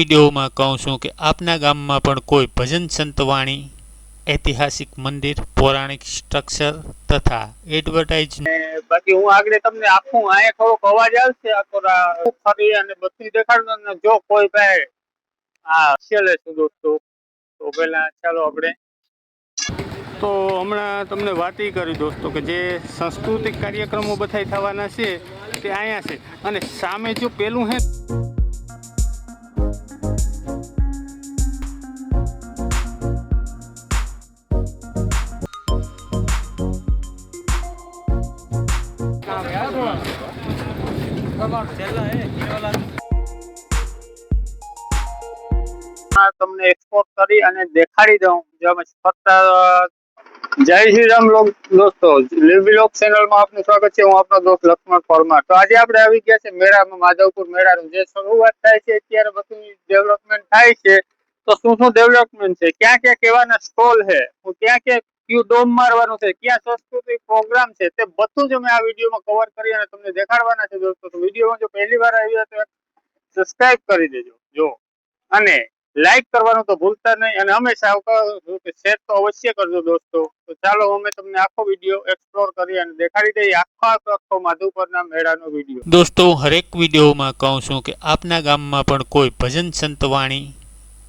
વિડીયોમાં કહું છું કે આપના ગામમાં પણ કોઈ ભજન સંતવાણી, ઐતિહાસિક મંદિર, પૌરાણિક સ્ટ્રક્ચર તથા એડવર્ટાઇઝ બાકી હું આગળ તમને આખું અહીંયા થોડોક અવાજ આવશે આખો ફરી અને બધું દેખાડું ને જો કોઈ ભાઈ આ છેલ્લે છું દોસ્તો તો પેલા ચાલો આપણે તો હમણાં તમને વાત એ કરી દોસ્તો કે જે સાંસ્કૃતિક કાર્યક્રમો બધા થવાના છે તે અહીંયા છે અને સામે જો પેલું હે તમને એક્સપોર્ટ કરી અને દેખાડી દઉં જય શ્રી રામ દોસ્તો લીવલોગ ચેનલમાં આપનું સ્વાગત છે। હું આપનો દોસ્ત લક્ષ્મણ પરમાર। તો આજે આપણે આવી ગયા છે મેળામાં, માધવપુર મેળાનું જે શરૂઆત થાય છે અત્યારે બધું ડેવલપમેન્ટ થાય છે। તો શું શું ડેવલપમેન્ટ છે, ક્યાં ક્યાં કેવાના સ્ટોલ છે, ક્યાં ક્યાં ક્યુ ડોમ મારવાનું છે, ક્યાં સાંસ્કૃતિક પ્રોગ્રામ છે, તે બધું જ અમે આ વિડીયોમાં કવર કરી અને તમને દેખાડવાના છે દોસ્તો। તો વિડીયોમાં જો પહેલી વાર આવ્યા તો સબસ્ક્રાઇબ કરી દેજો જો, અને લાઈક કરવાનું તો ભૂલતા નહીં, અને હંમેશા કહું છું કે શેર તો અવશ્ય કરજો દોસ્તો। તો ચાલો અમે તમને આખો વિડીયો એક્સપ્લોર કરી અને દેખાડી દઈએ આખો માધવપુરના મેળાનો વિડીયો। દોસ્તો હરેક વિડીયોમાં કહું છું કે આપના ગામમાં પણ કોઈ ભજન સંતવાણી,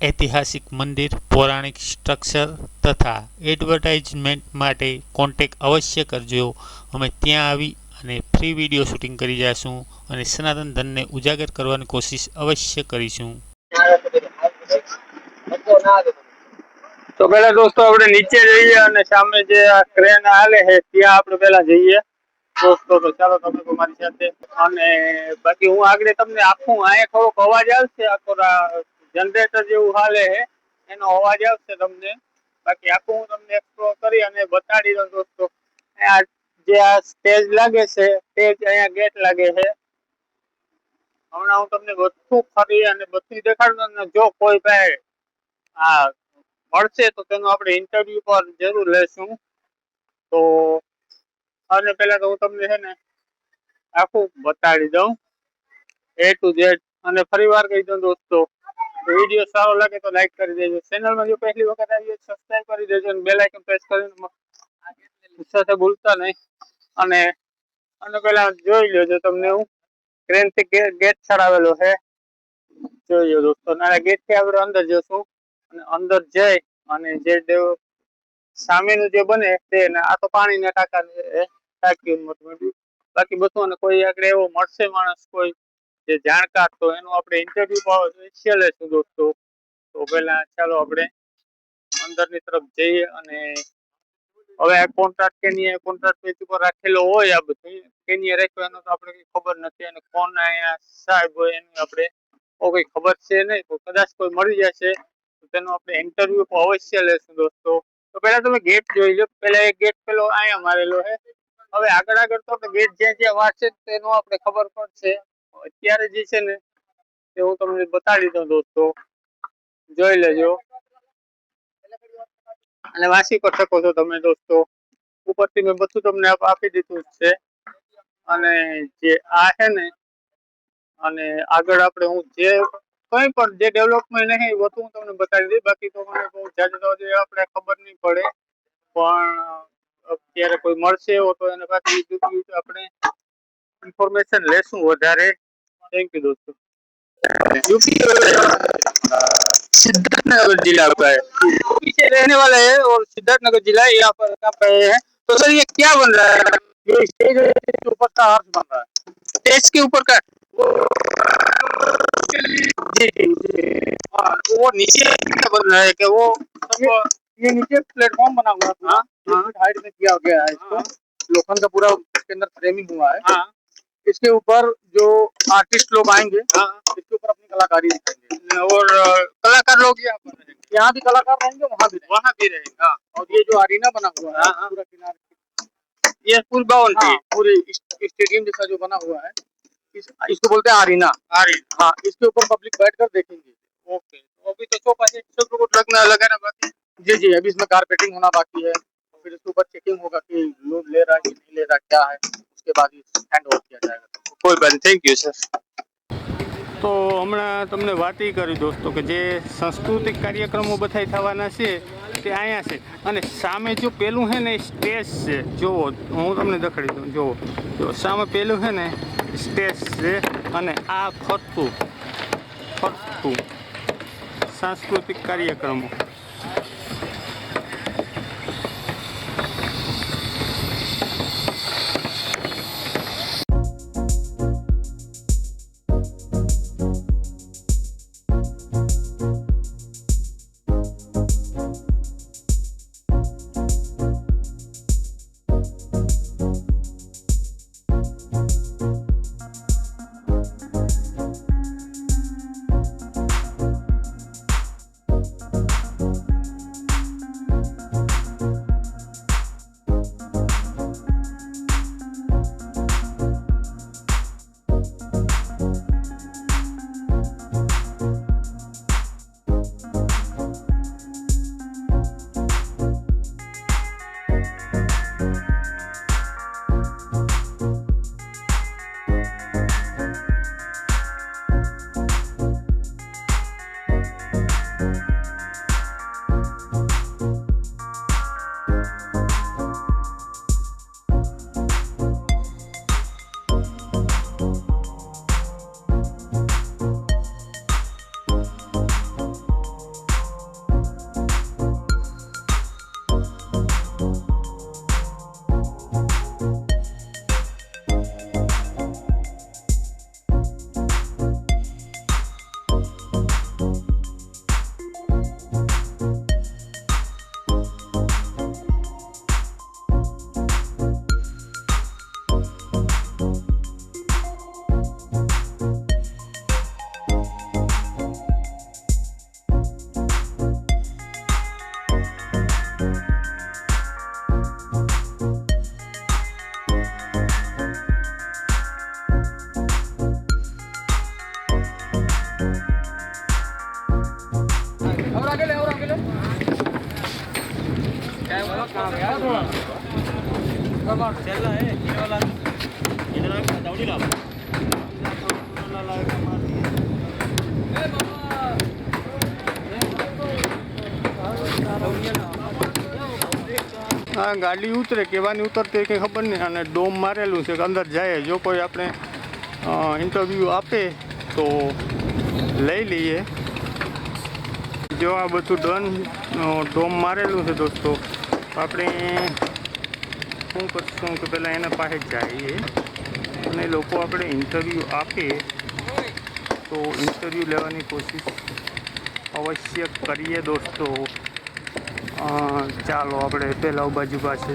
ઐતિહાસિક મંદિર, પૌરાણિક સ્ટ્રક્ચર તથા એડવર્ટાઇઝમેન્ટ માટે કોન્ટેક્ટ અવશ્ય કરજો। અમે ત્યાં આવી અને ફ્રી વિડીયો શૂટિંગ કરી જઈશું અને સનાતન ધર્મને ઉજાગર કરવાની કોશિશ અવશ્ય કરીશું। તો પેલા દોસ્તો આપણે નીચે જઈએ અને સામે જે આ ક્રેન હાલે છે ત્યાં આપણે પેલા જઈએ દોસ્તો। તો ચાલો તમે તો મારી સાથે, અને બાકી હું આગળ તમને આખું અહીંયા થોડોક અવાજ આવશે આખો જનરેટર જેવું હાલે છે એનો અવાજ આવશે તમને, બાકી આખું હું તમને એક્સપ્લોર કરી અને બતાડી દઉં દોસ્તો। જે આ સ્ટેજ લાગે છે, સ્ટેજ અહીંયા ગેટ લાગે છે, હમણાં હું તમને બધું ફરી અને બધું દેખાડું ને જો કોઈ ભાઈ આ મળશે તો તેનું આપણે ઇન્ટરવ્યુ પર જરૂર લેશું। તો અને પેલા તો હું તમને છે ને આખું બતાડી દઉં A to Z, અને ફરી વાર કહી દઉં દોસ્તો વિડીયો સારો લાગે તો લાઈક કરી દેજો, ચેનલમાં જો પહેલી વખત આવી સબસ્ક્રાઇબ કરી દેજો અને બેલ આઇકન પ્રેસ કરીને સાથે ભૂલતા નહીં। અને પેલા જોઈ લેજો તમને હું ટ્રેન થી ગેટ ચડાવેલો છે, જોઈ લો દોસ્તો। ગેટ થી આપણે અંદર જશું અને અંદર જઈ અને જે સામેનું જે બને તે, આ તો પાણીના ટાંકી બાકી બધું, અને કોઈ આગળ એવો મળશે માણસ કોઈ જે જાણકાર તો એનું આપણે ઇન્ટરવ્યુ લેશું દોસ્તો। તો પેલા ચાલો આપણે અંદરની તરફ જઈએ, અને હવે આ કોન્ટ્રાક્ટ પેજ ઉપર રાખેલો હોય આ બધું કેની રાખ્યો એનો તો આપણે કઈ ખબર નથી, અને કોણ અહીંયા સાહેબ હોય એની આપણે કઈ ખબર છે નહીં, તો કદાચ કોઈ મળી જશે તો તેનું આપણે ઇન્ટરવ્યુ અવશ્ય લેશું દોસ્તો। તો પેલા તમે ગેટ જોઈ લો, પેલા એક ગેટ પેલો અહીંયા મારેલો છે, હવે આગળ તો ગેટ જ્યાં જ્યાં વાંચે તેનું આપણે ખબર પડશે। અત્યારે જે છે ને તે હું તમને બતાડી દઉં દોસ્તો, જોઈ લેજો અને વાંચી પણ શકો છો તમે દોસ્તો। ઉપરથી મેં બધું તમને આપી દીધું છે, અને જે આ છે ને, અને આગળ આપણે હું જે કઈ પણ જે ડેવલપમેન્ટ નહીં બધું હું તમને બતાવી દઈશ। બાકી તો મને બહુ જાજુ આપણે ખબર નહીં પડે, પણ અત્યારે કોઈ મળશે એવો તો એને બાકી આપણે इंफॉर्मेशन लेसूं વધારે। थैंक यू दोस्तों। यूपी सिद्धार्थनगर जिला का है, पीछे रहने वाला है और सिद्धार्थनगर जिला यहाँ पर पे है। तो सर ये क्या बन रहा है, ये स्टेज के ऊपर का हाथ बन रहा है, स्टेज के ऊपर का वो नीचे बन रहा है कि वो ये नीचे प्लेटफॉर्म बना हुआ है, हाइट में किया गया है इसको, लोखंड का पूरा इसके अंदर फ्रेमिंग हुआ है। इसके ऊपर जो आर्टिस्ट लोग आएंगे इसके ऊपर अपनी कलाकारी दिखाएंगे, और कलाकार लोग यहाँ भी कलाकार रहेंगे, वहाँ भी रहेंगे। और ये जो अरीना बना हुआ है पूरा किनारे, ये फुल बाउंड्री पूरी स्टेडियम जैसा जो बना हुआ है, इसको बोलते हैं अरीना। हाँ, इसके ऊपर पब्लिक बैठ कर देखेंगे। ओके, अभी तो लगना लगाना बाकी। जी अभी इसमें कारपेटिंग होना बाकी है, फिर इसके ऊपर चेकिंग होगा कि लोड ले रहा है कि नहीं ले रहा, क्या है, उसके बाद ही हैंड ओवर किया जाएगा। कोई बात नहीं, थैंक यू सर। તો હમણાં તમને વાત એ કરી દોસ્તો કે જે સાંસ્કૃતિક કાર્યક્રમો બધા થવાના છે તે અહીંયા છે. અને સામે જો પેલું છે ને સ્ટેજ છે, જુઓ હું તમને દેખાડી દઉં. જુઓ જો સામે પેલું છે ને સ્ટેજ છે અને આ ફરતું સાંસ્કૃતિક કાર્યક્રમો. હા, ગાડી ઉતરે કેવાની ઉતરતી કંઈ ખબર નહીં. અને ડોમ મારેલું છે કે અંદર જાય. જો કોઈ આપણે ઇન્ટરવ્યૂ આપે તો લઈ લઈએ. જો આ બધું ડન ડોમ મારેલું છે દોસ્તો. આપણે શું કરશું કે પહેલાં એના પાસે જઈએ અને લોકો આપણે ઇન્ટરવ્યૂ આપે તો ઇન્ટરવ્યૂ લેવાની કોશિશ અવશ્ય કરીએ દોસ્તો. ચાલો આપણે પહેલાં બાજુ પાસે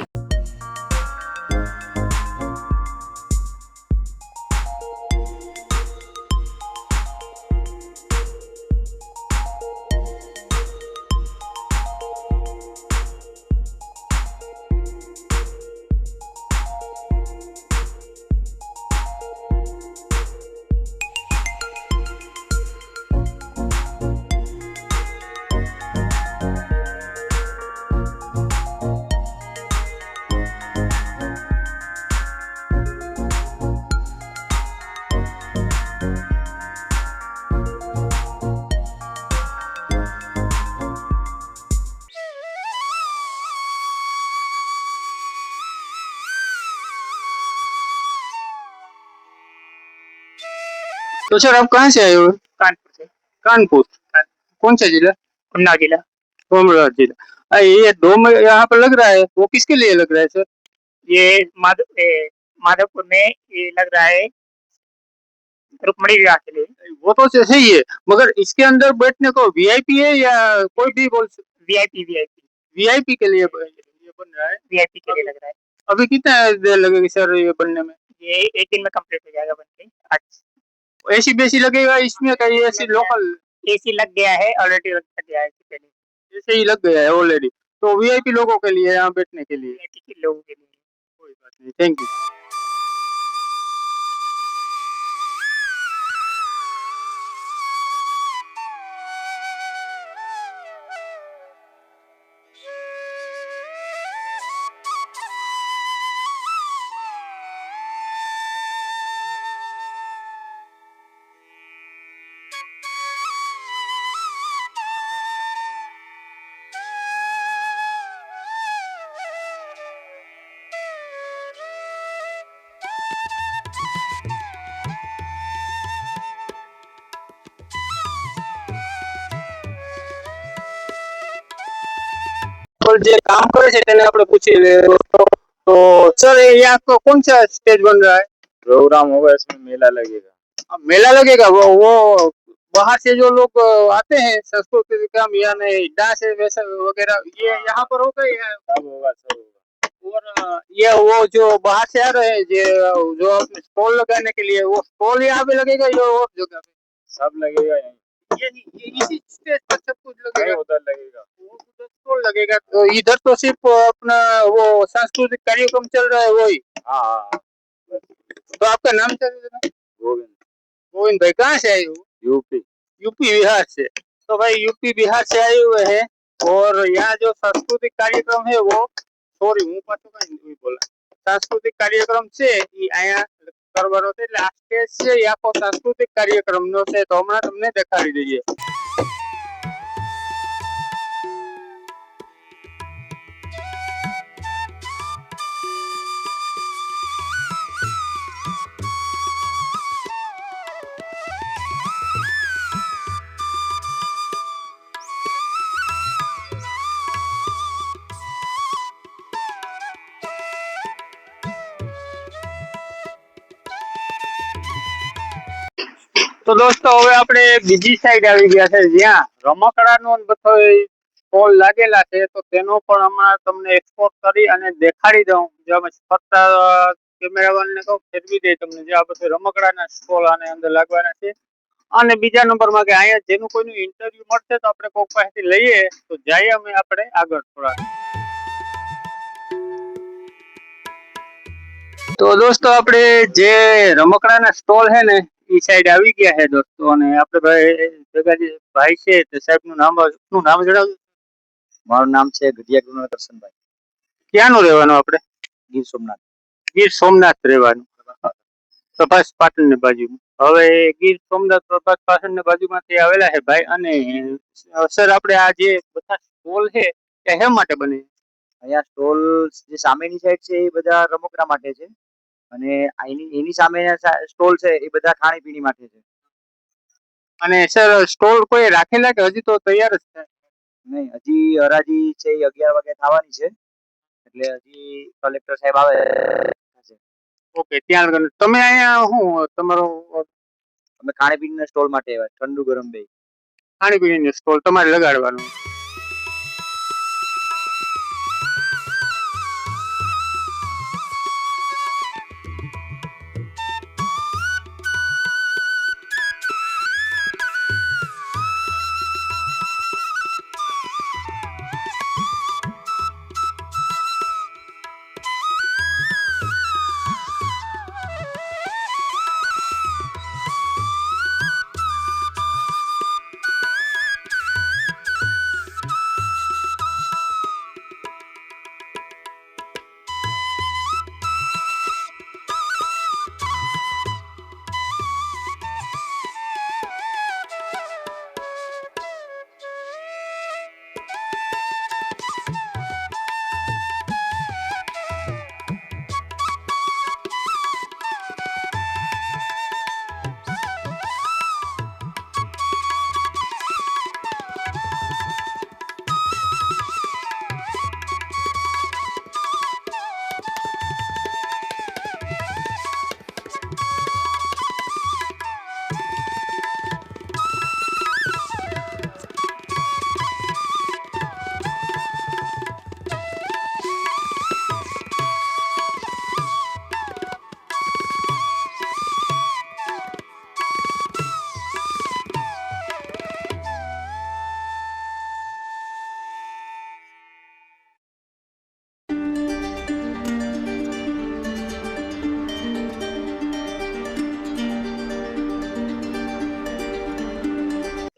तो सर आप कहाँ से आए हो? कानपुर से। कानपुर। कौन सा जिला? उन्नाव जिला। सोमनाथ जिला। ये डोम यहाँ पर लग रहा है, वो किसके लिए लग रहा है सर? ये माधवपुर में ये लग रहा है रुक्मणी विवाह के लिए। वो तो सही है, मगर इसके अंदर बैठने को वीआईपी है या कोई भी बोल सकते? वीआईपी वीआईपी वीआईपी के लिए ये बन रहा है। वीआईपी के लिए लग रहा है। अभी कितना देर लगेगी सर ये बनने में? ये एक दिन में कंप्लीट हो जाएगा बन के। आज एसी बेसी लगेगा इसमें? का ये ऐसी लोकल एसी लग गया है ऑलरेडी, लग गया है पहले। ऐसे ही लग गया है ऑलरेडी। तो वीआईपी लोगों के लिए यहाँ बैठने के लिए? वीआईपी के लोगों के लिए। कोई बात नहीं, थैंक यू। जो काम करे छे तेने आपने पूछी ले दोस्तों। तो सर ये यहाँ तो कौन सा स्टेज बन रहा है? प्रोग्राम होगा, इसमें मेला लगेगा। अब मेला लगेगा, वो बाहर से जो लोग आते हैं संस्कृति काम या नहीं डांस वैसा वगैरह ये यहाँ पर होगा या? सब होगा, सब होगा। और ये वो जो बाहर से आ रहे हैं जो अपने स्टॉल लगाने के लिए, वो स्टॉल यहाँ पे लगेगा या और जगह पे? सब लगेगा यहीं। ये इसी स्टेज पर सब कुछ नहीं, लगेगा? उधर लगेगा। वो उधर स्टॉल लगेगा, तो इधर तो सिर्फ अपना वो सांस्कृतिक कार्यक्रम चल रहा है वही। हाँ हाँ। तो आपका नाम क्या है? गोविंद। गोविंद भाई कहाँ से आए हो? यूपी। यूपी बिहार से। तो भाई यूपी बिहार से आए हुए हैं और यहाँ जो सांस्कृतिक कार्यक्रम है वो सॉरी હું પાછું કઈ બોલા सांस्कृतिक कार्यक्रम છે ઈ અહીંયા કરવાનો છે એટલે આ સ્ટેજ છે એ આખો सांस्कृतिक કાર્યક્રમનો છે તો હમણાં તમને દેખાડી દઈએ। તો દોસ્તો હવે આપણે બીજી સાઈડ આવી ગયા છે જ્યાં રમકડાનો બધો સ્ટોલ લાગેલા છે તો તેનો પણ હમણાં તમને એક્સપોર્ટ કરી અને દેખાડી દઉં। જો અમે ફરતા કેમેરામેનને કહું ફેરવી દે તમને જે આ બધે રમકડાના સ્ટોલ આને અંદર લાગવાના છે। અને બીજા નંબરમાં કે અહીંયા જેનું કોઈનું ઇન્ટરવ્યુ મળશે તો આપણે કોઈક પાસેથી લઈએ તો જઈએ અમે આપણે આગળ થોડા। તો દોસ્તો આપણે જે રમકડાના સ્ટોલ છે ને ई साइड આવી ગયા है दोस्तों અને આપણે ભાઈ જગાજી ભાઈ છે તો સાહેબનું નામ જણાવજો। મારું નામ છે ગઢિયા કૃષ્ણ દર્શનભાઈ। ક્યાંનું રહેવાનું આપણે? ગીર સોમનાથ। ગીર સોમનાથ રહેવાનું, પ્રભાસ પાટણની બાજુમાં। હવે ગીર સોમનાથ પ્રભાસ પાટણની બાજુમાંથી આવેલા છે ભાઈ। અને સર આપણે આ જે બધા સ્ટોલ છે એ શા માટે બને? અહીંયા સ્ટોલ જે સામેની સાઈડ છે એ બધા રમકડા માટે છે અને એની સામેના સ્ટોલ છે એ બધા ખાણીપીણી માટે છે। અને સર સ્ટોલ કોઈ રાખેલા કે હજી તો તૈયાર જ છે? નહીં, હજી હરાજી છે એ 11 વાગે થવાની છે એટલે હજી કલેક્ટર સાહેબ આવે થશે। ઓકે, ત્યાં આગળ તમે અહીંયા શું તમારો અમે ખાણીપીણીના સ્ટોલ માટે આવ્યા, ઠંડુ ગરમ બે ખાણીપીણીનો સ્ટોલ તમારે લગાડવાનો?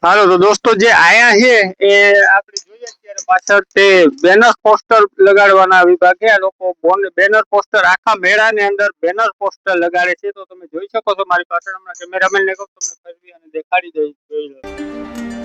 હાલો તો દોસ્તો જે આયા છે એ આપણે જોઈએ ત્યારે પાછળ તે બેનર પોસ્ટર લગાડવાના વિભાગે આ લોકો બેનર પોસ્ટર આખા મેળાની અંદર બેનર પોસ્ટર લગાડે છે। તો તમે જોઈ શકો છો મારી પાછળ, હમણાં કેમેરામેનને કહું તમને ફેરવી અને દેખાડી દઈ જોઈ લો।